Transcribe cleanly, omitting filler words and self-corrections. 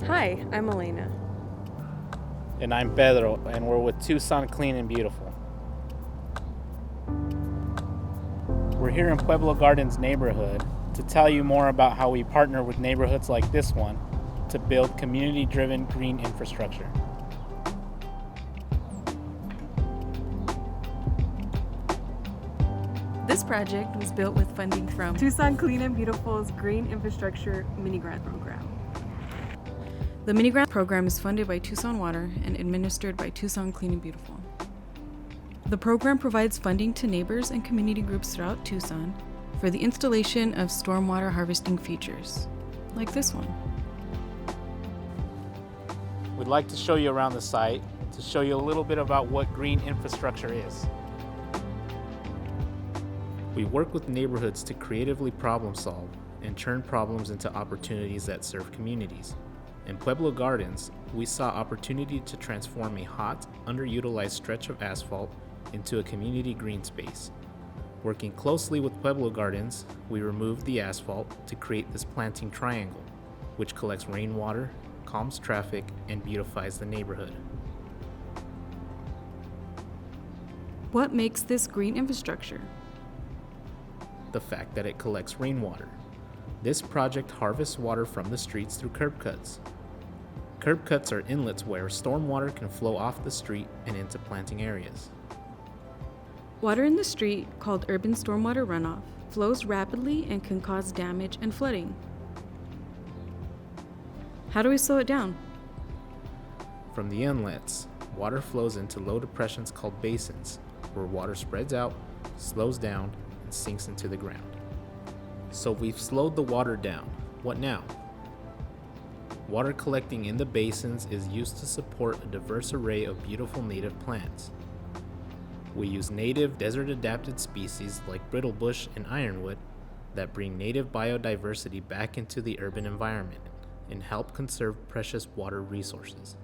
Hi, I'm Elena. And I'm Pedro, and we're with Tucson Clean and Beautiful. We're here in Pueblo Gardens neighborhood to tell you more about how we partner with neighborhoods like this one to build community-driven green infrastructure. This project was built with funding from Tucson Clean and Beautiful's Green Infrastructure Mini Grant Program. The Mini Grant Program is funded by Tucson Water and administered by Tucson Clean and Beautiful. The program provides funding to neighbors and community groups throughout Tucson for the installation of stormwater harvesting features, like this one. We'd like to show you around the site to show you a little bit about what green infrastructure is. We work with neighborhoods to creatively problem solve and turn problems into opportunities that serve communities. In Pueblo Gardens, we saw opportunity to transform a hot, underutilized stretch of asphalt into a community green space. Working closely with Pueblo Gardens, we removed the asphalt to create this planting triangle, which collects rainwater, calms traffic, and beautifies the neighborhood. What makes this green infrastructure? The fact that it collects rainwater. This project harvests water from the streets through curb cuts. Curb cuts are inlets where stormwater can flow off the street and into planting areas. Water in the street, called urban stormwater runoff, flows rapidly and can cause damage and flooding. How do we slow it down? From the inlets, water flows into low depressions called basins, where water spreads out, slows down, and sinks into the ground. So we've slowed the water down. What now? Water collecting in the basins is used to support a diverse array of beautiful native plants. We use native desert-adapted species like brittlebush and ironwood that bring native biodiversity back into the urban environment and help conserve precious water resources.